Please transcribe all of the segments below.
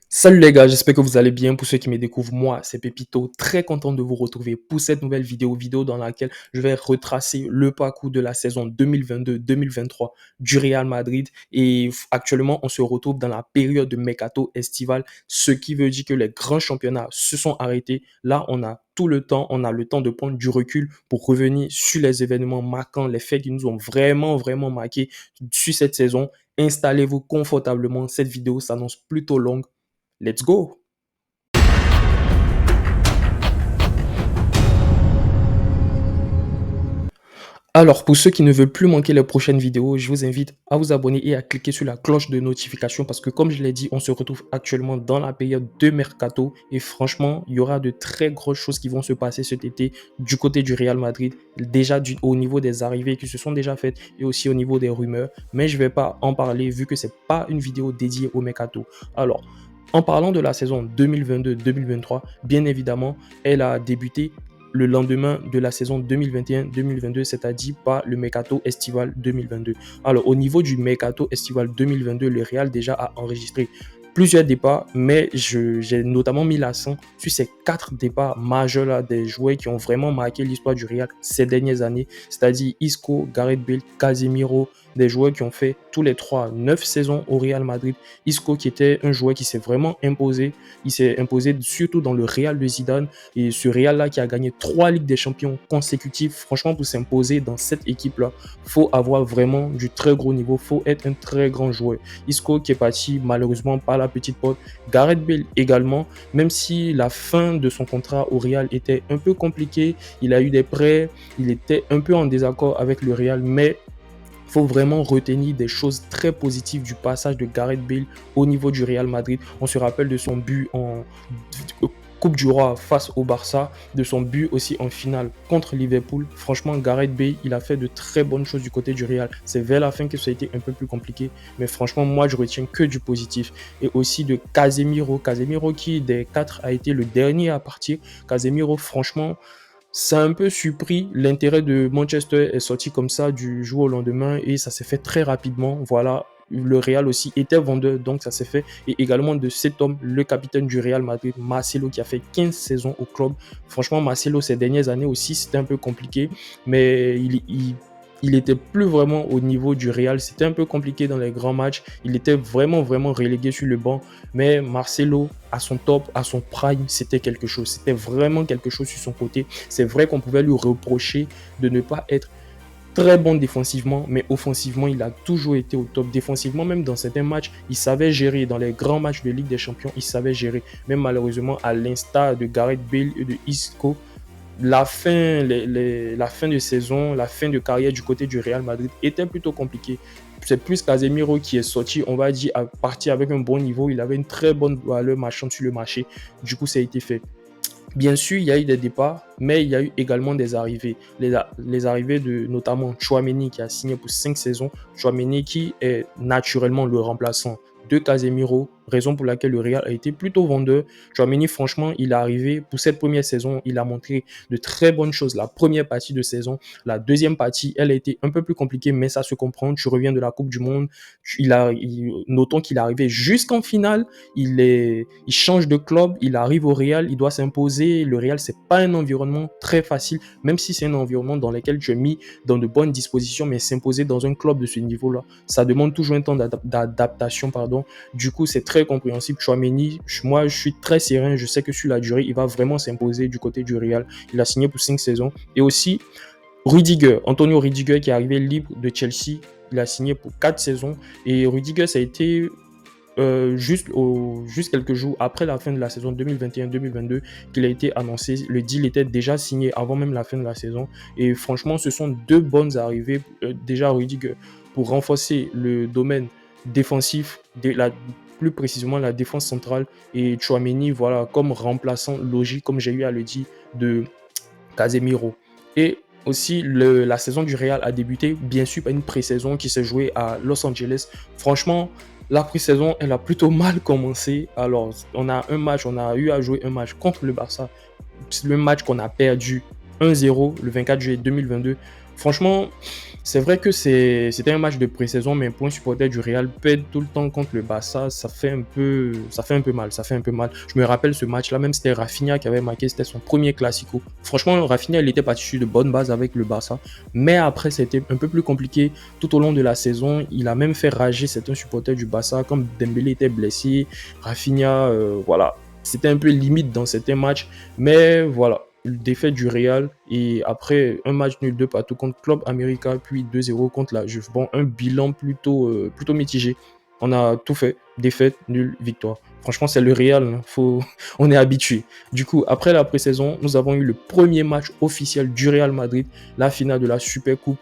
Salut les gars, j'espère que vous allez bien. Pour ceux qui me découvrent, moi, c'est Pépito. Très content de vous retrouver pour cette nouvelle vidéo dans laquelle je vais retracer le parcours de la saison 2022-2023 du Real Madrid. Et actuellement, on se retrouve dans la période de mercato estival, ce qui veut dire que les grands championnats se sont arrêtés. Là, on a tout le temps, on a le temps de prendre du recul pour revenir sur les événements marquants, les faits qui nous ont vraiment marqué sur cette saison. Installez-vous confortablement. Cette vidéo s'annonce plutôt longue. Let's go! Alors, pour ceux qui ne veulent plus manquer les prochaines vidéos, je vous invite à vous abonner et à cliquer sur la cloche de notification parce que comme je l'ai dit, on se retrouve actuellement dans la période de mercato et franchement, il y aura de très grosses choses qui vont se passer cet été du côté du Real Madrid, déjà au niveau des arrivées qui se sont déjà faites et aussi au niveau des rumeurs, mais je ne vais pas en parler vu que c'est pas une vidéo dédiée au mercato. Alors, en parlant de la saison 2022-2023, bien évidemment, elle a débuté le lendemain de la saison 2021-2022, c'est-à-dire par le mercato estival 2022. Alors, au niveau du mercato estival 2022, le Real déjà a enregistré plusieurs départs, mais j'ai notamment mis l'accent sur ces 4 départs majeurs là, des joueurs qui ont vraiment marqué l'histoire du Real ces dernières années, c'est-à-dire Isco, Gareth Bale, Casemiro, des joueurs qui ont fait tous les 3 9 saisons au Real Madrid. Isco qui était un joueur qui s'est vraiment imposé, il s'est imposé surtout dans le Real de Zidane et ce Real-là qui a gagné 3 Ligues des Champions consécutives, franchement pour s'imposer dans cette équipe-là, faut avoir vraiment du très gros niveau, faut être un très grand joueur. Isco qui est parti malheureusement par la petite porte, Gareth Bale également, même si la fin de son contrat au Real était un peu compliquée, il a eu des prêts, il était un peu en désaccord avec le Real, mais il faut vraiment retenir des choses très positives du passage de Gareth Bale au niveau du Real Madrid. On se rappelle de son but en Coupe du Roi face au Barça, de son but aussi en finale contre Liverpool. Franchement, Gareth Bale, il a fait de très bonnes choses du côté du Real. C'est vers la fin que ça a été un peu plus compliqué, mais franchement, moi, je retiens que du positif. Et aussi de Casemiro. Casemiro qui, des 4, a été le dernier à partir. Casemiro, franchement, ça a un peu surpris. L'intérêt de Manchester est sorti comme ça du jour au lendemain et ça s'est fait très rapidement. Voilà, le Real aussi était vendeur, donc ça s'est fait. Et également de cet homme, le capitaine du Real Madrid, Marcelo, qui a fait 15 saisons au club. Franchement, Marcelo, ces dernières années aussi, c'était un peu compliqué, mais il était plus vraiment au niveau du Real. C'était un peu compliqué dans les grands matchs. Il était vraiment relégué sur le banc. Mais Marcelo, à son top, à son prime, c'était quelque chose. C'était vraiment quelque chose sur son côté. C'est vrai qu'on pouvait lui reprocher de ne pas être très bon défensivement, mais offensivement, il a toujours été au top. Défensivement, même dans certains matchs, il savait gérer. Dans les grands matchs de Ligue des Champions, il savait gérer. Mais malheureusement, à l'instar de Gareth Bale et de Isco, la fin de saison, la fin de carrière du côté du Real Madrid était plutôt compliquée. C'est plus Casemiro qui est sorti, on va dire, à partir avec un bon niveau. Il avait une très bonne valeur marchande sur le marché. Du coup, ça a été fait. Bien sûr, il y a eu des départs, mais il y a eu également des arrivées. Les arrivées de notamment Tchouaméni qui a signé pour 5 saisons. Tchouaméni qui est naturellement le remplaçant de Casemiro, raison pour laquelle le Real a été plutôt vendeur. Tchouaméni, franchement, il est arrivé pour cette première saison, il a montré de très bonnes choses la première partie de saison. La deuxième partie, elle a été un peu plus compliquée, mais ça se comprend. Tu reviens de la Coupe du Monde, notons qu'il est arrivé jusqu'en finale, il change de club, il arrive au Real, il doit s'imposer. Le Real, c'est pas un environnement très facile, même si c'est un environnement dans lequel tu es mis dans de bonnes dispositions, mais s'imposer dans un club de ce niveau-là, ça demande toujours un temps d'adaptation, pardon. Du coup, c'est très compréhensible. Tchouaméni, moi, je suis très serein. Je sais que sur la durée, il va vraiment s'imposer du côté du Real. Il a signé pour 5 saisons. Et aussi, Rudiger, Antonio Rudiger qui est arrivé libre de Chelsea. Il a signé pour 4 saisons. Et Rudiger, ça a été juste quelques jours après la fin de la saison 2021-2022 qu'il a été annoncé. Le deal était déjà signé avant même la fin de la saison. Et franchement, ce sont 2 bonnes arrivées. Déjà, Rudiger, pour renforcer le domaine défensif, plus précisément la défense centrale. Et Tchouaméni, voilà, comme remplaçant logique, comme j'ai eu à le dire, de Casemiro. Et aussi, la saison du Real a débuté, bien sûr, par une pré-saison qui s'est jouée à Los Angeles. Franchement, la pré-saison, elle a plutôt mal commencé. Alors, on a eu à jouer un match contre le Barça. C'est le match qu'on a perdu 1-0 le 24 juillet 2022. Franchement, c'est vrai que c'était un match de pré-saison, mais pour un supporter du Real, perdre tout le temps contre le Barça, ça fait un peu mal, ça fait un peu mal. Je me rappelle ce match-là, même c'était Rafinha qui avait marqué, c'était son premier Classico. Franchement, Rafinha, il était parti sur de bonnes bases avec le Barça, mais après, c'était un peu plus compliqué tout au long de la saison. Il a même fait rager certains supporters du Barça, comme Dembélé était blessé, Rafinha, voilà. C'était un peu limite dans certains matchs, mais voilà, défaite du Real et après un match nul 2 partout contre Club America puis 2-0 contre la Juve. Bon, un bilan plutôt mitigé. On a tout fait, défaite, nul, victoire. Franchement, c'est le Real, hein. On est habitué. Du coup, après la pré-saison, nous avons eu le premier match officiel du Real Madrid, la finale de la Super Coupe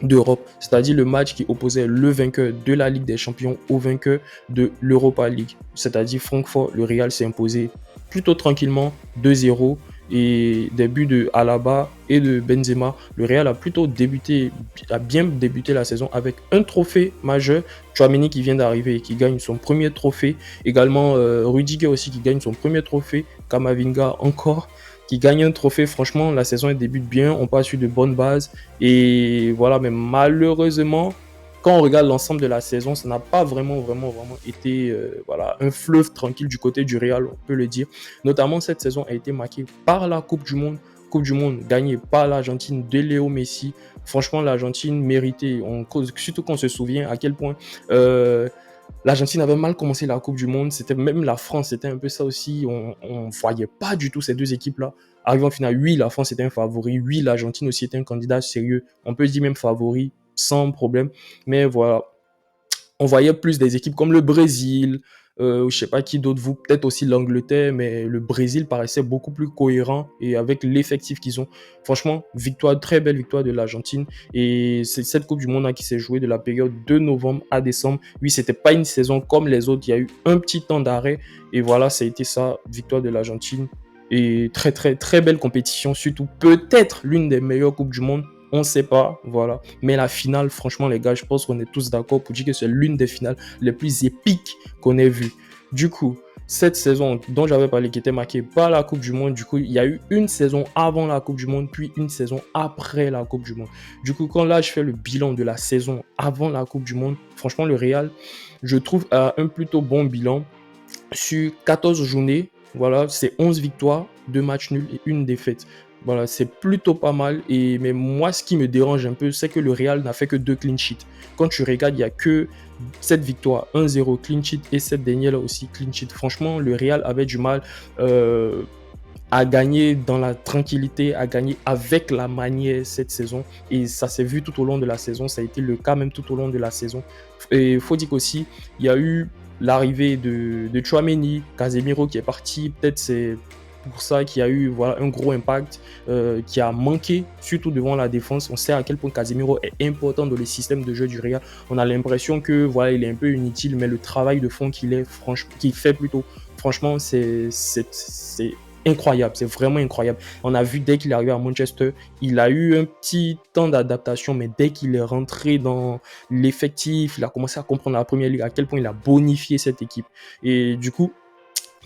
d'Europe, c'est-à-dire le match qui opposait le vainqueur de la Ligue des Champions au vainqueur de l'Europa League, c'est-à-dire Francfort. Le Real s'est imposé plutôt tranquillement 2-0 et des buts de Alaba et de Benzema. Le Real a bien débuté la saison avec un trophée majeur. Tchouaméni qui vient d'arriver et qui gagne son premier trophée. Également Rudiger aussi qui gagne son premier trophée. Kamavinga encore qui gagne un trophée. Franchement, la saison elle débute bien, on passe sur de bonnes bases. Et voilà, mais malheureusement, quand on regarde l'ensemble de la saison, ça n'a pas vraiment été voilà, un fleuve tranquille du côté du Real, on peut le dire. Notamment, cette saison a été marquée par la Coupe du Monde. Coupe du Monde gagnée par l'Argentine de Léo Messi. Franchement, l'Argentine méritait, surtout qu'on se souvient à quel point l'Argentine avait mal commencé la Coupe du Monde. C'était même la France, c'était un peu ça aussi. On ne voyait pas du tout ces deux équipes-là. Arrivant en finale, oui, la France était un favori. Oui, l'Argentine aussi était un candidat sérieux. On peut dire même favori, sans problème. Mais voilà, on voyait plus des équipes comme le Brésil, je sais pas qui d'autre, vous, peut-être aussi l'Angleterre, mais le Brésil paraissait beaucoup plus cohérent et avec l'effectif qu'ils ont. Franchement, victoire, très belle victoire de l'Argentine. Et c'est cette Coupe du Monde qui s'est jouée de la période de novembre à décembre. Oui, c'était pas une saison comme les autres. Il y a eu un petit temps d'arrêt. Et voilà, ça a été ça, victoire de l'Argentine. Et très belle compétition, surtout peut-être l'une des meilleures Coupes du Monde. On ne sait pas, voilà. Mais la finale, franchement, les gars, je pense qu'on est tous d'accord pour dire que c'est l'une des finales les plus épiques qu'on ait vues. Du coup, cette saison dont j'avais parlé, qui était marquée par la Coupe du Monde, du coup, il y a eu une saison avant la Coupe du Monde, puis une saison après la Coupe du Monde. Du coup, quand là, je fais le bilan de la saison avant la Coupe du Monde, franchement, le Real, je trouve un plutôt bon bilan sur 14 journées. Voilà, c'est 11 victoires, 2 matchs nuls et une défaite. Voilà, c'est plutôt pas mal. Mais moi, ce qui me dérange un peu, c'est que le Real n'a fait que 2 clean sheets. Quand tu regardes, il n'y a que 7 victoires, 1-0 clean sheet et cette dernière-là aussi clean sheet. Franchement, le Real avait du mal à gagner dans la tranquillité, à gagner avec la manière cette saison. Et ça s'est vu tout au long de la saison. Ça a été le cas même tout au long de la saison. Et il faut dire qu'aussi, il y a eu l'arrivée de Tchouaméni, Casemiro qui est parti. Peut-être c'est pour ça qu'il y a eu voilà, un gros impact qui a manqué, surtout devant la défense. On sait à quel point Casemiro est important dans le système de jeu du Real. On a l'impression que voilà, il est un peu inutile, mais le travail de fond qu'il fait plutôt, franchement, c'est incroyable, c'est vraiment incroyable. On a vu dès qu'il est arrivé à Manchester, il a eu un petit temps d'adaptation, mais dès qu'il est rentré dans l'effectif, il a commencé à comprendre la première ligue, à quel point il a bonifié cette équipe. Et du coup,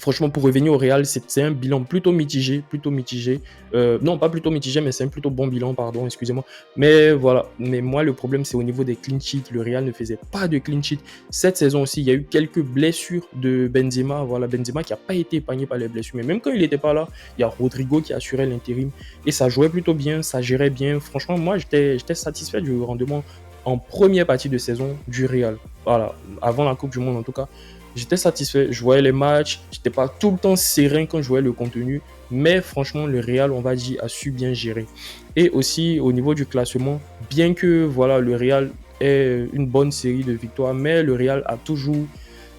franchement, pour revenir au Real, c'est un bilan plutôt mitigé, plutôt mitigé. Non, pas plutôt mitigé, mais c'est un plutôt bon bilan, pardon, excusez-moi. Mais voilà, mais moi, le problème, c'est au niveau des clean sheets. Le Real ne faisait pas de clean sheet. Cette saison aussi, il y a eu quelques blessures de Benzema. Voilà, Benzema qui n'a pas été épargné par les blessures. Mais même quand il n'était pas là, il y a Rodrigo qui assurait l'intérim. Et ça jouait plutôt bien, ça gérait bien. Franchement, moi, j'étais satisfait du rendement en première partie de saison du Real. Voilà, avant la Coupe du Monde en tout cas. J'étais satisfait, je voyais les matchs, j'étais pas tout le temps serein quand je voyais le contenu, mais franchement, le Real, on va dire, a su bien gérer. Et aussi, au niveau du classement, bien que voilà, le Real ait une bonne série de victoires, mais le Real a toujours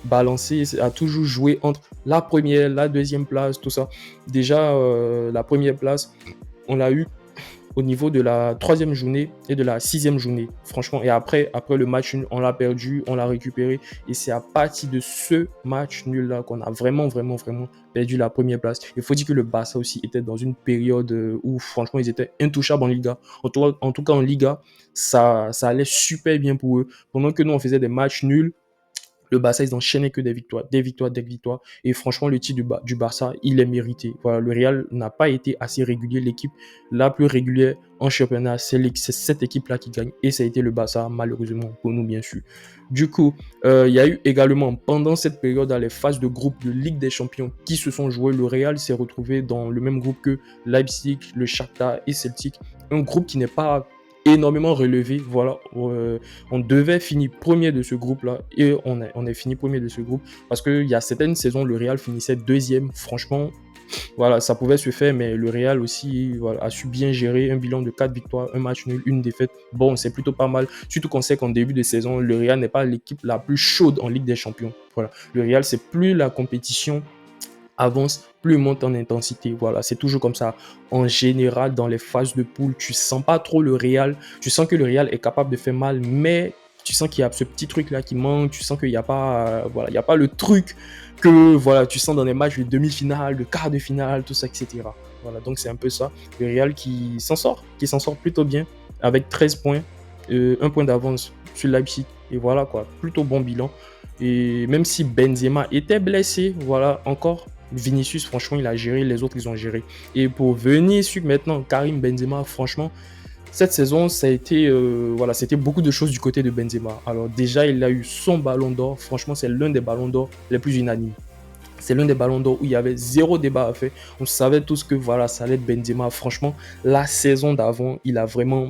balancé, a toujours joué entre la première, la deuxième place, tout ça. Déjà, la première place, on l'a eu au niveau de la troisième journée et de la sixième journée. Franchement, et après le match nul, on l'a perdu, on l'a récupéré. Et c'est à partir de ce match nul-là qu'on a vraiment perdu la première place. Il faut dire que le Barça aussi était dans une période où, franchement, ils étaient intouchables en Liga. En tout cas, en Liga, ça allait super bien pour eux. Pendant que nous, on faisait des matchs nuls, Le Barça, ils enchaînaient que des victoires, des victoires, des victoires. Et franchement, le titre du Barça, il est mérité. Voilà, le Real n'a pas été assez régulier. L'équipe la plus régulière en championnat, c'est cette équipe-là qui gagne. Et ça a été le Barça, malheureusement, pour nous, bien sûr. Du coup, il y a eu également, pendant cette période, dans les phases de groupe de Ligue des Champions qui se sont jouées, le Real s'est retrouvé dans le même groupe que Leipzig, le Shakhtar et Celtic. Un groupe qui n'est pas énormément relevé. Voilà, on devait finir premier de ce groupe-là et on est fini premier de ce groupe parce qu'il y a certaines saisons, le Real finissait deuxième. Franchement, voilà, ça pouvait se faire, mais le Real aussi voilà, a su bien gérer un bilan de 4 victoires, un match nul, une défaite. Bon, c'est plutôt pas mal, surtout qu'on sait qu'en début de saison, le Real n'est pas l'équipe la plus chaude en Ligue des Champions. Voilà, le Real, c'est plus la compétition avance, plus il monte en intensité. Voilà, c'est toujours comme ça. En général, dans les phases de poule, tu sens pas trop le Real. Tu sens que le Real est capable de faire mal, mais tu sens qu'il y a ce petit truc-là qui manque. Tu sens qu'il n'y a pas, voilà, il y a pas le truc que voilà, tu sens dans les matchs de demi-finale, de quart de finale, tout ça, etc. Voilà, donc c'est un peu ça. Le Real qui s'en sort plutôt bien avec 13 points, un point d'avance sur Leipzig. Et voilà quoi, plutôt bon bilan. Et même si Benzema était blessé, voilà, encore, Vinicius, franchement, il a géré, les autres, ils ont géré. Et pour venir sur maintenant, Karim Benzema, franchement, cette saison, ça a été, voilà, c'était beaucoup de choses du côté de Benzema. Alors déjà, il a eu son ballon d'or. Franchement, c'est l'un des ballons d'or les plus unanimes. C'est l'un des ballons d'or où il y avait zéro débat à faire. On savait tous que voilà, ça allait être Benzema. Franchement, la saison d'avant, il a vraiment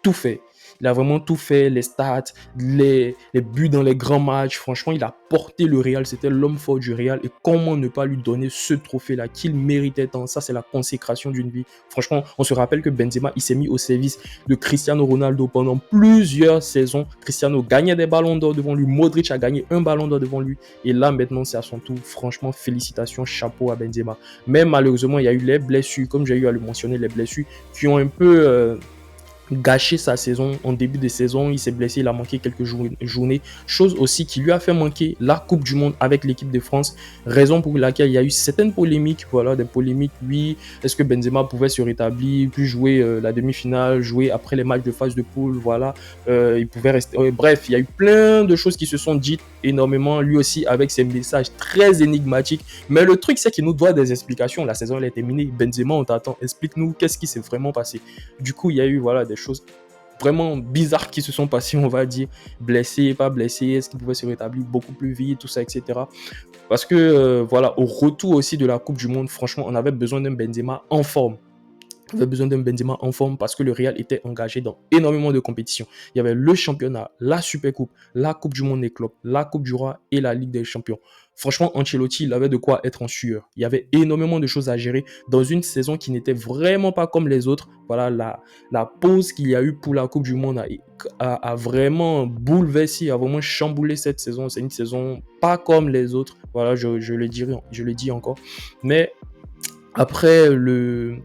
tout fait. Il a vraiment tout fait, les stats, les buts dans les grands matchs. Franchement, il a porté le Real. C'était l'homme fort du Real. Et comment ne pas lui donner ce trophée-là qu'il méritait tant. Ça, c'est la consécration d'une vie. Franchement, on se rappelle que Benzema, il s'est mis au service de Cristiano Ronaldo pendant plusieurs saisons. Cristiano gagnait des ballons d'or devant lui. Modric a gagné un ballon d'or devant lui. Et là, maintenant, c'est à son tour. Franchement, félicitations, chapeau à Benzema. Mais malheureusement, il y a eu les blessures, comme j'ai eu à le mentionner, les blessures qui ont un peu gâché sa saison. En début de saison, il s'est blessé, il a manqué quelques journées. Chose aussi qui lui a fait manquer la Coupe du Monde avec l'équipe de France. Raison pour laquelle il y a eu certaines polémiques. Voilà, des polémiques. Oui, est-ce que Benzema pouvait se rétablir, puis jouer la demi-finale, jouer après les matchs de phase de poule. Voilà, il pouvait rester. Bref, il y a eu plein de choses qui se sont dites énormément. Lui aussi avec ses messages très énigmatiques. Mais le truc, c'est qu'il nous doit des explications. La saison elle est terminée. Benzema, on t'attend. Explique-nous qu'est-ce qui s'est vraiment passé. Du coup, il y a eu voilà des choses vraiment bizarres qui se sont passées, on va dire, blessé, pas blessé, est-ce qu'il pouvait se rétablir beaucoup plus vite, tout ça, etc. Parce que voilà, au retour aussi de la Coupe du Monde, franchement, on avait besoin d'un Benzema en forme. On avait besoin d'un Benzema en forme parce que le Real était engagé dans énormément de compétitions. Il y avait le championnat, la Supercoupe, la Coupe du Monde des clubs, la Coupe du Roi et la Ligue des Champions. Franchement, Ancelotti, il avait de quoi être en sueur. Il y avait énormément de choses à gérer dans une saison qui n'était vraiment pas comme les autres. Voilà, la pause qu'il y a eu pour la Coupe du Monde a vraiment bouleversé, a vraiment chamboulé cette saison. C'est une saison pas comme les autres. Voilà, je le dis encore. Mais après le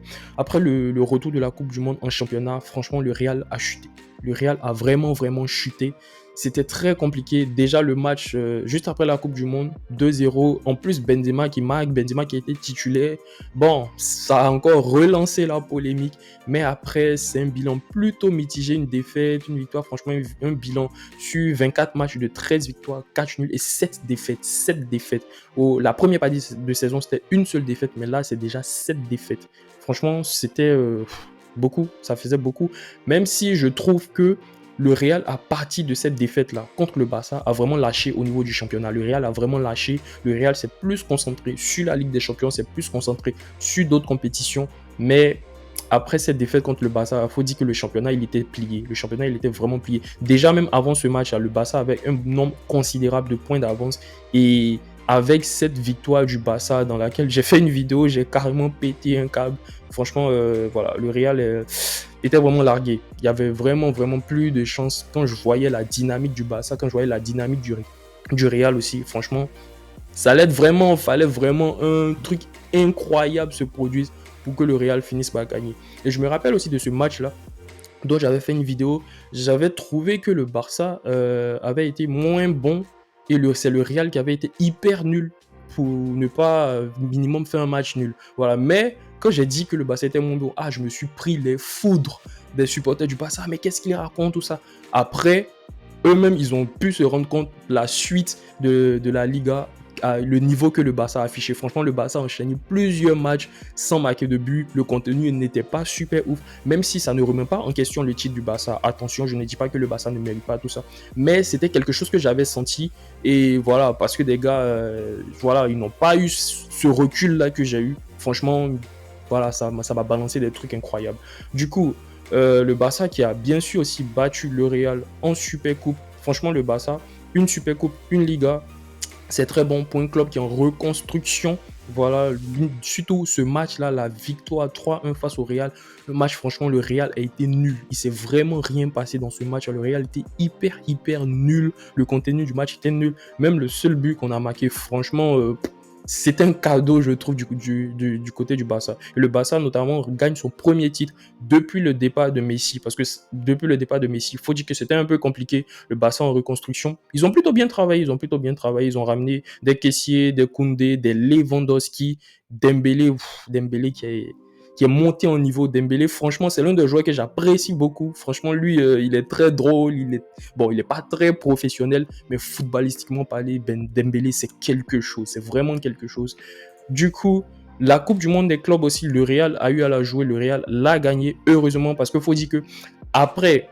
retour de la Coupe du Monde en championnat, franchement, le Real a chuté. Le Real a vraiment, vraiment chuté. C'était très compliqué. Déjà, le match juste après la Coupe du Monde, 2-0. En plus, Benzema qui marque, Benzema qui a été titulaire. Bon, ça a encore relancé la polémique. Mais après, c'est un bilan plutôt mitigé. Une défaite, une victoire. Franchement, un bilan sur 24 matchs de 13 victoires, 4 nuls et 7 défaites. 7 défaites. La première partie de saison, c'était une seule défaite. Mais là, c'est déjà 7 défaites. Franchement, c'était beaucoup. Ça faisait beaucoup. Même si je trouve que le Real, à partir de cette défaite-là contre le Barça, a vraiment lâché au niveau du championnat. Le Real a vraiment lâché. Le Real s'est plus concentré sur la Ligue des Champions, s'est plus concentré sur d'autres compétitions. Mais après cette défaite contre le Barça, il faut dire que le championnat, il était plié. Le championnat, il était vraiment plié. Déjà, même avant ce match, le Barça avait un nombre considérable de points d'avance. Et avec cette victoire du Barça dans laquelle j'ai fait une vidéo, j'ai carrément pété un câble. Franchement, voilà, le Real était vraiment largué. Il y avait vraiment, vraiment plus de chance quand je voyais la dynamique du Barça, quand je voyais la dynamique du Real aussi. Franchement, fallait vraiment un truc incroyable se produise pour que le Real finisse par gagner. Et je me rappelle aussi de ce match-là, dont j'avais fait une vidéo. J'avais trouvé que le Barça avait été moins bon et c'est le Real qui avait été hyper nul pour ne pas minimum faire un match nul. Voilà, mais quand j'ai dit que le Barça était mon dos, je me suis pris les foudres des supporters du Barça. Mais qu'est-ce qu'il raconte tout ça? Après, eux-mêmes, ils ont pu se rendre compte la suite de la Liga, le niveau que le Barça a affiché. Franchement, le Barça a enchaîné plusieurs matchs sans marquer de but. Le contenu n'était pas super ouf, même si ça ne remet pas en question le titre du Barça. Attention, je ne dis pas que le Barça ne mérite pas tout ça, mais c'était quelque chose que j'avais senti. Et voilà, parce que des gars, voilà, ils n'ont pas eu ce recul-là que j'ai eu. Franchement, voilà, ça m'a balancé des trucs incroyables. Du coup, le Barça qui a bien sûr aussi battu le Real en Super Coupe. Franchement, le Barça, une Super Coupe, une Liga, c'est très bon pour un club qui est en reconstruction. Voilà, surtout ce match-là, la victoire 3-1 face au Real. Le match, franchement, le Real a été nul. Il s'est vraiment rien passé dans ce match. Le Real était hyper nul. Le contenu du match était nul. Même le seul but qu'on a marqué, franchement, c'est un cadeau, je trouve, du côté du Barça. Et le Barça, notamment, gagne son premier titre depuis le départ de Messi. Parce que depuis le départ de Messi, il faut dire que c'était un peu compliqué. Le Barça en reconstruction. Ils ont plutôt bien travaillé. Ils ont ramené des Kessié, des Koundé, des Lewandowski, Dembélé. Dembélé qui est monté en niveau. Dembélé, franchement, c'est l'un des joueurs que j'apprécie beaucoup. Franchement, lui, il est très drôle. Il est pas très professionnel, mais footballistiquement parlé, Dembélé, c'est quelque chose. C'est vraiment quelque chose. Du coup, la Coupe du Monde des clubs aussi, le Real a eu à la jouer. Le Real l'a gagné, heureusement, parce qu'il faut dire que après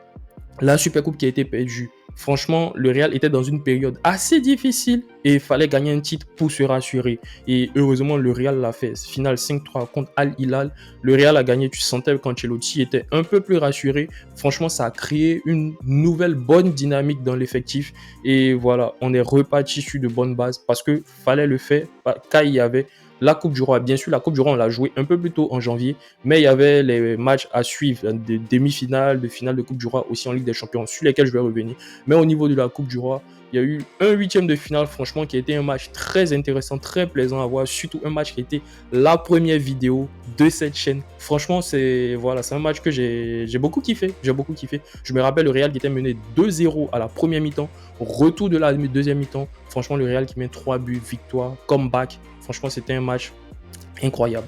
la Supercoupe qui a été perdue, franchement, le Real était dans une période assez difficile et il fallait gagner un titre pour se rassurer. Et heureusement, le Real l'a fait. Finale 5-3 contre Al Hilal. Le Real a gagné. Tu sentais qu'Ancelotti était un peu plus rassuré. Franchement, ça a créé une nouvelle bonne dynamique dans l'effectif. Et voilà, on est reparti sur de bonnes bases parce que fallait le faire quand il y avait la Coupe du Roi. Bien sûr, la Coupe du Roi, on l'a jouée un peu plus tôt en janvier, mais il y avait les matchs à suivre, des demi-finales, de finale de Coupe du Roi aussi en Ligue des Champions, sur lesquels je vais revenir. Mais au niveau de la Coupe du Roi, il y a eu un huitième de finale, franchement, qui a été un match très intéressant, très plaisant à voir, surtout un match qui a été la première vidéo de cette chaîne. Franchement, c'est un match que j'ai beaucoup kiffé. Je me rappelle le Real qui était mené 2-0 à la première mi-temps, retour de la deuxième mi-temps. Franchement, le Real qui met 3 buts, victoire, comeback. Franchement, c'était un match incroyable.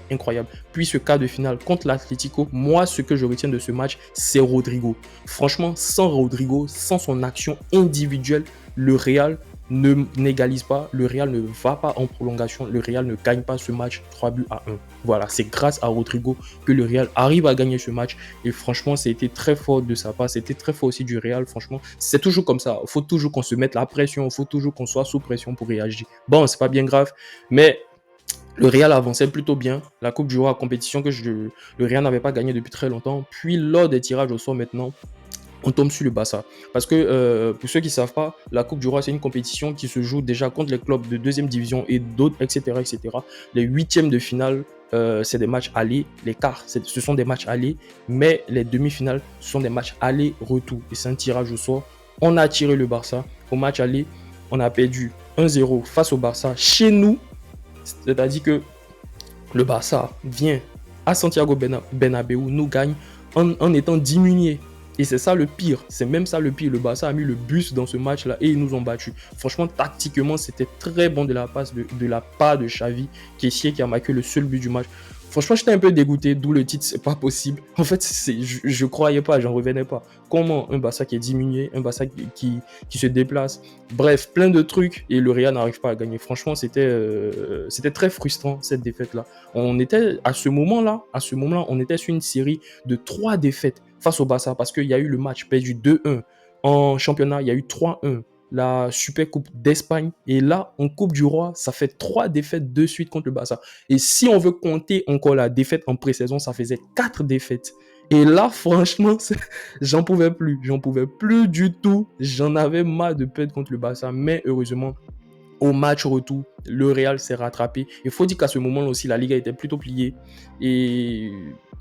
Puis ce quart de finale contre l'Atlético, moi, ce que je retiens de ce match, c'est Rodrigo. Franchement, sans Rodrigo, sans son action individuelle, le Real n'égalise pas, le Real ne va pas en prolongation, le Real ne gagne pas ce match 3-1. Voilà, c'est grâce à Rodrigo que le Real arrive à gagner ce match. Et franchement, c'était très fort de sa part, c'était très fort aussi du Real. Franchement, c'est toujours comme ça. Il faut toujours qu'on se mette la pression, il faut toujours qu'on soit sous pression pour réagir. Bon, c'est pas bien grave, mais le Real avançait plutôt bien. La Coupe du Roi, compétition que le Real n'avait pas gagné depuis très longtemps. Puis lors des tirages au sort maintenant, on tombe sur le Barça. Parce que pour ceux qui ne savent pas, la Coupe du Roi, c'est une compétition qui se joue déjà contre les clubs de deuxième division et d'autres, etc. Les huitièmes de finale, c'est des matchs allés. Les quarts, ce sont des matchs allés. Mais les demi-finales, ce sont des matchs aller-retour. Et c'est un tirage au sort. On a tiré le Barça. Au match aller, on a perdu 1-0 face au Barça chez nous. C'est-à-dire que le Barça vient à Santiago Bernabéu, nous gagne en étant diminué. Et c'est ça le pire, c'est même ça le pire. Le Barça a mis le bus dans ce match-là et ils nous ont battus. Franchement, tactiquement, c'était très bon de la part de Xavi, qui a marqué le seul but du match. Franchement, j'étais un peu dégoûté, d'où le titre, c'est pas possible. En fait, je croyais pas, j'en revenais pas. Comment un Barça qui est diminué, un Barça qui se déplace, bref, plein de trucs, et le Real n'arrive pas à gagner. Franchement, c'était très frustrant, cette défaite-là. On était, à ce moment-là, on était sur une série de 3 défaites face au Barça, parce qu'il y a eu le match perdu 2-1. En championnat, il y a eu 3-1. La Super Coupe d'Espagne. Et là, en Coupe du Roi, ça fait 3 défaites de suite contre le Barça. Et si on veut compter encore la défaite en pré-saison, ça faisait 4 défaites. Et là, franchement, j'en pouvais plus du tout. J'en avais marre de perdre contre le Barça. Mais heureusement, au match retour, le Real s'est rattrapé. Il faut dire qu'à ce moment-là aussi, la Liga était plutôt pliée. Et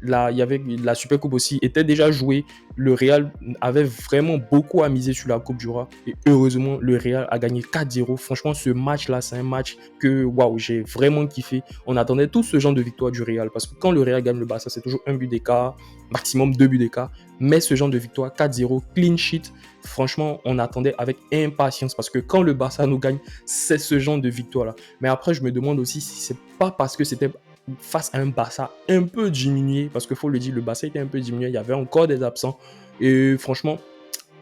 là, il y avait la Super Coupe aussi, était déjà jouée. Le Real avait vraiment beaucoup à miser sur la Coupe du Roi. Et heureusement, le Real a gagné 4-0. Franchement, ce match-là, c'est un match que, waouh, j'ai vraiment kiffé. On attendait tout ce genre de victoire du Real. Parce que quand le Real gagne le Barça, c'est toujours un but d'écart, maximum 2 buts d'écart. Mais ce genre de victoire, 4-0, clean sheet, franchement, on attendait avec impatience. Parce que quand le Barça nous gagne, c'est ce genre de victoire-là. Mais après, je me demande aussi si c'est pas parce que c'était face à un Barça un peu diminué, parce qu'il faut le dire, le Barça était un peu diminué, il y avait encore des absents, et franchement,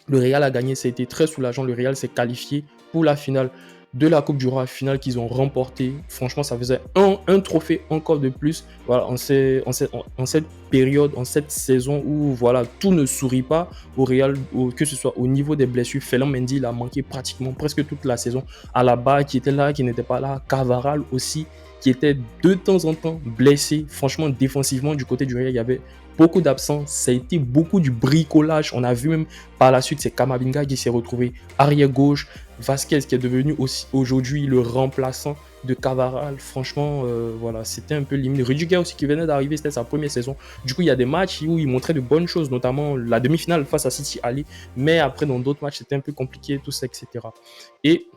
Le Real a gagné, ça a été très soulageant. Le Real s'est qualifié pour la finale de la Coupe du Roi, finale qu'ils ont remportée. Franchement, ça faisait un trophée encore de plus. Voilà, en cette période, en cette saison où voilà, tout ne sourit pas au Real, que ce soit au niveau des blessures. Ferland Mendy, il a manqué pratiquement presque toute la saison. Alaba qui était là, qui n'était pas là. Cavaral aussi, qui était de temps en temps blessé. Franchement, défensivement, du côté du Real, il y avait beaucoup d'absents. Ça a été beaucoup du bricolage. On a vu même par la suite, c'est Kamavinga qui s'est retrouvé arrière gauche. Vasquez qui est devenu aussi aujourd'hui le remplaçant de Cavaral. Franchement, voilà, c'était un peu limite. Rudiger aussi qui venait d'arriver, c'était sa première saison. Du coup, il y a des matchs où il montrait de bonnes choses, notamment la demi-finale face à City Ali. Mais après, dans d'autres matchs, c'était un peu compliqué, tout ça, etc. Et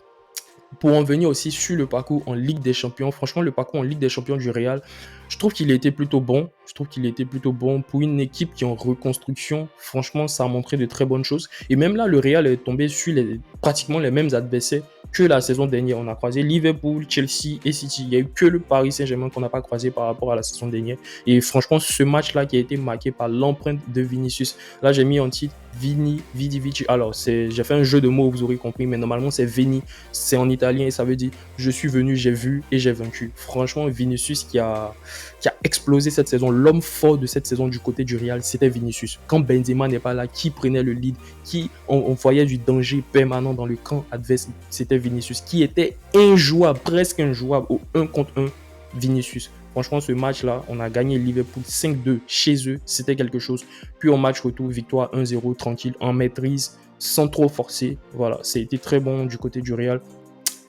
pour en venir aussi sur le parcours en Ligue des Champions, franchement, le parcours en Ligue des Champions du Real, je trouve qu'il était plutôt bon. Je trouve qu'il était plutôt bon pour une équipe qui est en reconstruction. Franchement, ça a montré de très bonnes choses. Et même là, le Real est tombé sur pratiquement les mêmes adversaires que la saison dernière. On a croisé Liverpool, Chelsea et City. Il n'y a eu que le Paris Saint-Germain qu'on n'a pas croisé par rapport à la saison dernière. Et franchement, ce match-là qui a été marqué par l'empreinte de Vinicius. Là, j'ai mis en titre Vini, Vidi, Vici. Alors, j'ai fait un jeu de mots, vous aurez compris, mais normalement, c'est Vini. C'est en italien et ça veut dire je suis venu, j'ai vu et j'ai vaincu. Franchement, Vinicius qui a explosé cette saison. L'homme fort de cette saison du côté du Real, c'était Vinicius. Quand Benzema n'est pas là, qui prenait le lead, on voyait du danger permanent dans le camp adverse, c'était Vinicius. Qui était injouable, presque injouable au 1 contre 1, Vinicius. Franchement, ce match-là, on a gagné Liverpool 5-2 chez eux. C'était quelque chose. Puis en match retour, victoire 1-0, tranquille, en maîtrise, sans trop forcer. Voilà, ça a été très bon du côté du Real.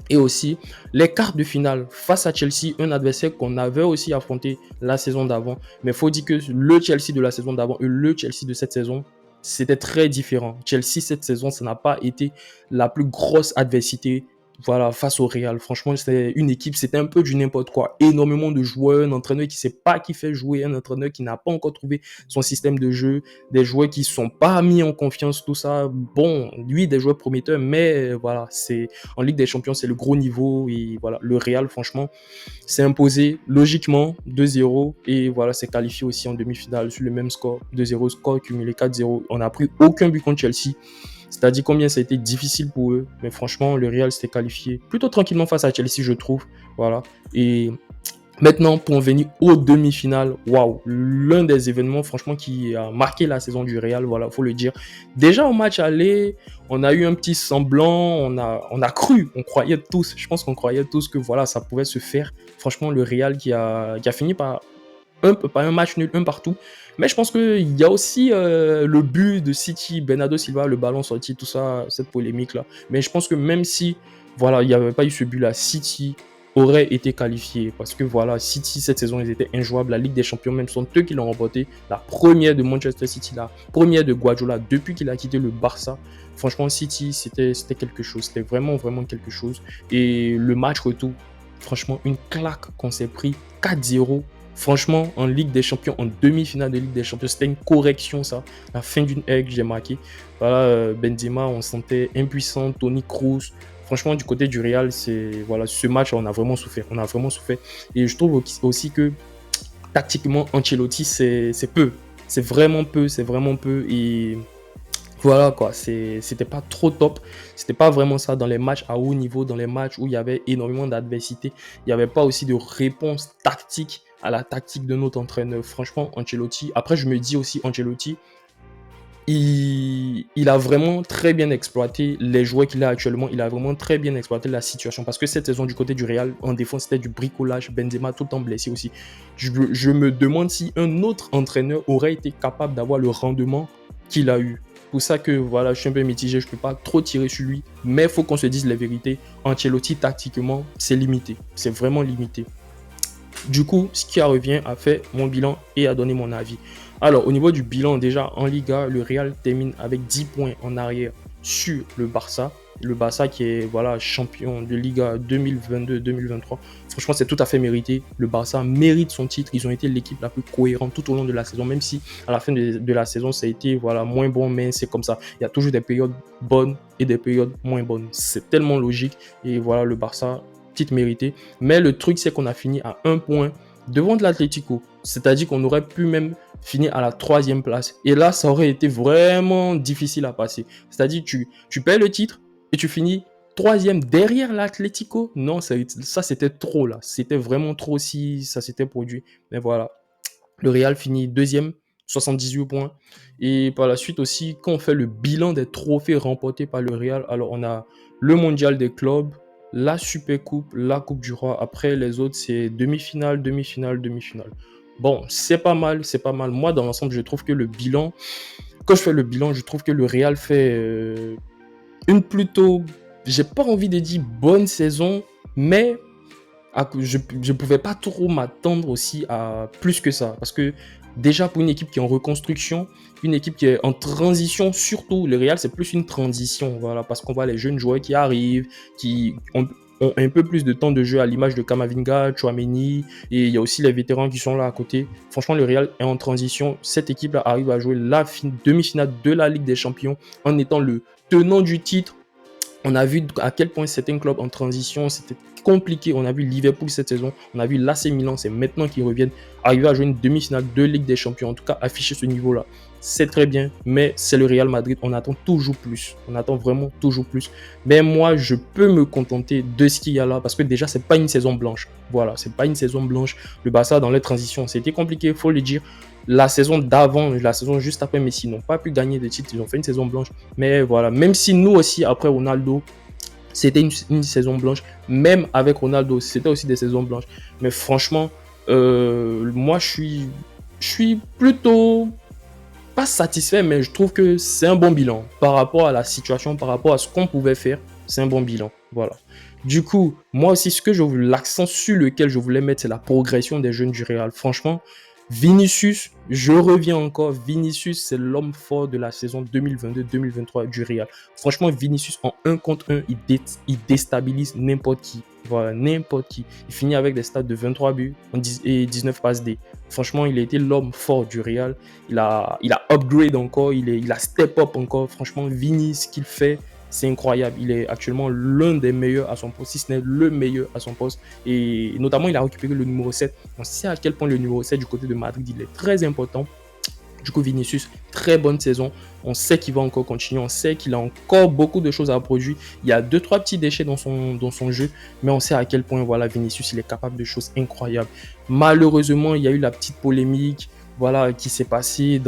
Et aussi, les quarts de finale face à Chelsea, un adversaire qu'on avait aussi affronté la saison d'avant. Mais il faut dire que le Chelsea de la saison d'avant et le Chelsea de cette saison, c'était très différent. Chelsea, cette saison, ça n'a pas été la plus grosse adversité. Voilà, face au Real. Franchement, c'était une équipe, c'était un peu du n'importe quoi. Énormément de joueurs, un entraîneur qui ne sait pas qui fait jouer, un entraîneur qui n'a pas encore trouvé son système de jeu, des joueurs qui ne sont pas mis en confiance, tout ça. Bon, lui, des joueurs prometteurs, mais voilà, c'est en Ligue des Champions, c'est le gros niveau. Et voilà, le Real, franchement, s'est imposé logiquement 2-0 et voilà, c'est qualifié aussi en demi-finale sur le même score, 2-0, score cumulé 4-0. On n'a pris aucun but contre Chelsea. C'est-à-dire combien ça a été difficile pour eux. Mais franchement, le Real s'était qualifié plutôt tranquillement face à Chelsea, je trouve. Voilà. Et maintenant, pour en venir aux demi-finales, waouh, l'un des événements, franchement, qui a marqué la saison du Real, voilà, faut le dire. Déjà au match aller, on a eu un petit semblant, on a cru, on croyait tous, je pense qu'on croyait tous que voilà, ça pouvait se faire. Franchement, le Real qui a fini par un match nul, un partout. Mais je pense qu'il y a aussi le but de City, Bernardo Silva, le ballon sorti, tout ça, cette polémique-là. Mais je pense que même si, voilà, il n'y avait pas eu ce but-là, City aurait été qualifié. Parce que voilà, City, cette saison, ils étaient injouables. La Ligue des Champions, même sont eux qui l'ont remporté. La première de Manchester City, la première de Guardiola, depuis qu'il a quitté le Barça. Franchement, City, c'était quelque chose. C'était vraiment, vraiment quelque chose. Et le match retour, franchement, une claque qu'on s'est pris 4-0. Franchement, en Ligue des Champions, en demi-finale de Ligue des Champions, c'était une correction, ça. La fin d'une ère que j'ai marqué. Voilà, Benzema, on se sentait impuissant. Toni Kroos. Franchement, du côté du Real, voilà, ce match, on a vraiment souffert. On a vraiment souffert. Et je trouve aussi que tactiquement, Ancelotti, c'est peu. C'est vraiment peu. C'est vraiment peu. Et voilà quoi, c'était pas trop top. C'était pas vraiment ça dans les matchs à haut niveau, dans les matchs où il y avait énormément d'adversité. Il n'y avait pas aussi de réponse tactique à la tactique de notre entraîneur. Franchement, Ancelotti, après je me dis aussi Ancelotti, il a vraiment très bien exploité les joueurs qu'il a actuellement. Il a vraiment très bien exploité la situation. Parce que cette saison du côté du Real, en défense, c'était du bricolage. Benzema tout le temps blessé aussi. Je me demande si un autre entraîneur aurait été capable d'avoir le rendement qu'il a eu. Pour ça que voilà, je suis un peu mitigé. Je ne peux pas trop tirer sur lui. Mais il faut qu'on se dise la vérité. Ancelotti, tactiquement, c'est limité. C'est vraiment limité. Du coup, ce qui revient à faire mon bilan et à donner mon avis. Alors, au niveau du bilan, déjà en Liga, le Real termine avec 10 points en arrière sur le Barça. Le Barça qui est voilà, champion de Liga 2022-2023. Franchement, c'est tout à fait mérité. Le Barça mérite son titre. Ils ont été l'équipe la plus cohérente tout au long de la saison, même si à la fin de la saison, ça a été voilà, moins bon, mais c'est comme ça. Il y a toujours des périodes bonnes et des périodes moins bonnes. C'est tellement logique. Et voilà, le Barça, titre mérité. Mais le truc, c'est qu'on a fini à 1 point devant de l'Atlético. C'est-à-dire qu'on aurait pu même finit à la troisième place. Et là, ça aurait été vraiment difficile à passer. C'est-à-dire, tu perds le titre et tu finis troisième derrière l'Atlético. Non, ça c'était trop là. C'était vraiment trop si ça s'était produit. Mais voilà, le Real finit deuxième, 78 points. Et par la suite aussi, quand on fait le bilan des trophées remportés par le Real, alors on a le mondial des clubs, la Super Coupe, la Coupe du Roi. Après, les autres, c'est demi-finale, demi-finale, demi-finale. Bon, c'est pas mal, c'est pas mal. Moi, dans l'ensemble, je trouve que le bilan, quand je fais le bilan, je trouve que le Real fait une plutôt, j'ai pas envie de dire bonne saison, mais je ne pouvais pas trop m'attendre aussi à plus que ça. Parce que déjà, pour une équipe qui est en reconstruction, une équipe qui est en transition, surtout, le Real, c'est plus une transition. Voilà, parce qu'on voit les jeunes joueurs qui arrivent, qui ont un peu plus de temps de jeu à l'image de Camavinga, Tchouaméni, et il y a aussi les vétérans qui sont là à côté. Franchement, le Real est en transition. Cette équipe-là arrive à jouer la demi-finale de la Ligue des Champions en étant le tenant du titre. On a vu à quel point certains clubs en transition, c'était compliqué. On a vu Liverpool cette saison, on a vu l'AC Milan, c'est maintenant qu'ils reviennent arriver à jouer une demi-finale de Ligue des Champions. En tout cas, afficher ce niveau-là, c'est très bien, mais c'est le Real Madrid. On attend toujours plus. On attend vraiment toujours plus. Mais moi, je peux me contenter de ce qu'il y a là parce que déjà, c'est pas une saison blanche. Voilà, c'est pas une saison blanche. Le Barça, dans les transitions, c'était compliqué, il faut le dire. La saison d'avant, la saison juste après Messi, n'ont pas pu gagner de titres. Ils ont fait une saison blanche. Mais voilà, même si nous aussi, après Ronaldo, c'était une saison blanche. Même avec Ronaldo, c'était aussi des saisons blanches. Mais franchement, moi, je suis plutôt pas satisfait, mais je trouve que c'est un bon bilan. Par rapport à la situation, par rapport à ce qu'on pouvait faire, c'est un bon bilan. Voilà. Du coup, moi aussi, l'accent sur lequel je voulais mettre, c'est la progression des jeunes du Real. Franchement, Vinicius, je reviens encore. Vinicius, c'est l'homme fort de la saison 2022-2023 du Real. Franchement, Vinicius, en 1 contre 1, il déstabilise n'importe qui. Voilà, n'importe qui. Il finit avec des stats de 23 buts et 19 passes D. Franchement, il a été l'homme fort du Real. Il a upgrade encore, il a step up encore. Franchement, Vini, ce qu'il fait, c'est incroyable. Il est actuellement l'un des meilleurs à son poste, si ce n'est le meilleur à son poste. Et notamment, il a récupéré le numéro 7. On sait à quel point le numéro 7 du côté de Madrid, il est très important. Du coup, Vinicius, très bonne saison. On sait qu'il va encore continuer. On sait qu'il a encore beaucoup de choses à produire. Il y a 2-3 petits déchets dans son jeu, mais on sait à quel point voilà, Vinicius, il est capable de choses incroyables. Malheureusement, il y a eu la petite polémique voilà, qui s'est passée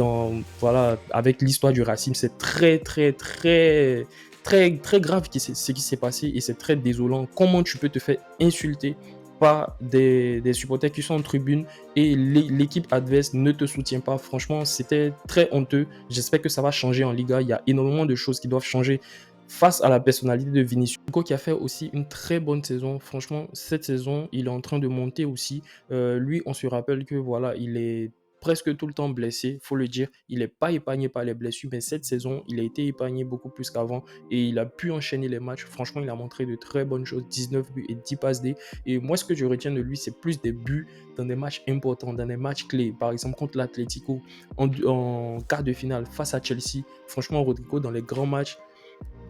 voilà, avec l'histoire du racisme. C'est très, très, très, très, très grave ce qui s'est passé et c'est très désolant. Comment tu peux te faire insulter par des supporters qui sont en tribune et l'équipe adverse ne te soutient pas. Franchement, c'était très honteux. J'espère que ça va changer en Liga. Il y a énormément de choses qui doivent changer face à la personnalité de Vinicius. Nico qui a fait aussi une très bonne saison. Franchement, cette saison, il est en train de monter aussi. Lui, on se rappelle que voilà, il est presque tout le temps blessé, faut le dire. Il n'est pas épargné par les blessures, mais cette saison, il a été épargné beaucoup plus qu'avant et il a pu enchaîner les matchs. Franchement, il a montré de très bonnes choses, 19 buts et 10 passes D. Et moi, ce que je retiens de lui, c'est plus des buts dans des matchs importants, dans des matchs clés. Par exemple, contre l'Atlético, en quart de finale face à Chelsea. Franchement, Rodrigo, dans les grands matchs,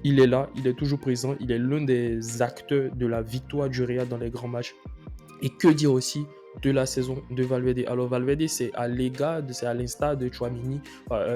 il est là, il est toujours présent, il est l'un des acteurs de la victoire du Real dans les grands matchs. Et que dire aussi de la saison de Valverde. Alors Valverde, c'est à l'égard, c'est à l'instar de Tchouaméni,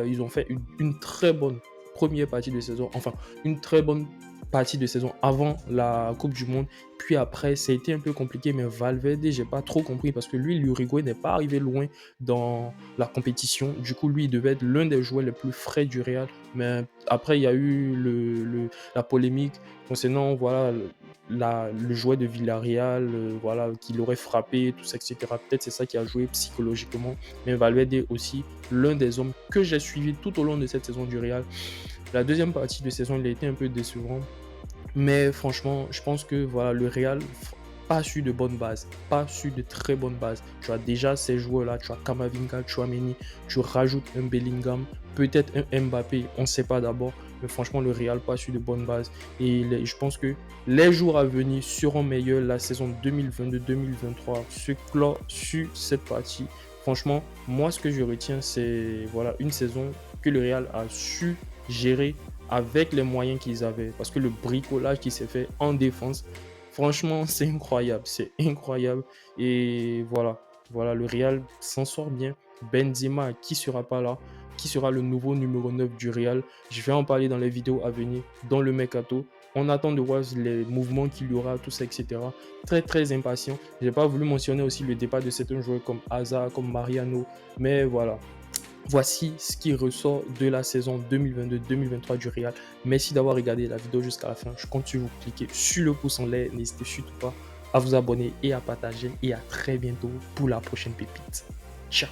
ils ont fait une très bonne première partie de saison, enfin une très bonne partie de saison avant la Coupe du Monde. Puis après, ça a été un peu compliqué, mais Valverde, j'ai pas trop compris parce que lui, l'Uruguay n'est pas arrivé loin dans la compétition. Du coup, lui, il devait être l'un des joueurs les plus frais du Real. Mais après, il y a eu la polémique concernant voilà, le joueur de Villarreal, voilà, qui l'aurait frappé, tout ça, etc. Peut-être c'est ça qui a joué psychologiquement. Mais Valverde aussi, l'un des hommes que j'ai suivi tout au long de cette saison du Real. La deuxième partie de saison, il a été un peu décevant. Mais franchement, je pense que voilà, le Real pas su de bonnes bases, pas su de très bonnes bases. Tu as déjà ces joueurs-là, tu as Camavinga, Tchouaméni, tu rajoutes un Bellingham, peut-être un Mbappé, on ne sait pas d'abord. Mais franchement, le Real pas su de bonnes bases. Et je pense que les jours à venir seront meilleurs. La saison 2022-2023 se clôt sur cette partie. Franchement, moi, ce que je retiens, c'est voilà, une saison que le Real a su gérer avec les moyens qu'ils avaient. Parce que le bricolage qui s'est fait en défense, franchement, c'est incroyable. C'est incroyable. Et voilà, voilà, le Real s'en sort bien. Benzema qui sera pas là, qui sera le nouveau numéro 9 du Real. Je vais en parler dans les vidéos à venir, dans le mercato. On attend de voir les mouvements qu'il y aura, tout ça, etc. Très, très impatient. Je n'ai pas voulu mentionner aussi le départ de certains joueurs comme Hazard, comme Mariano. Mais voilà, voici ce qui ressort de la saison 2022-2023 du Real. Merci d'avoir regardé la vidéo jusqu'à la fin. Je compte sur vous cliquer sur le pouce en l'air. N'hésitez surtout pas à vous abonner et à partager. Et à très bientôt pour la prochaine pépite. Ciao.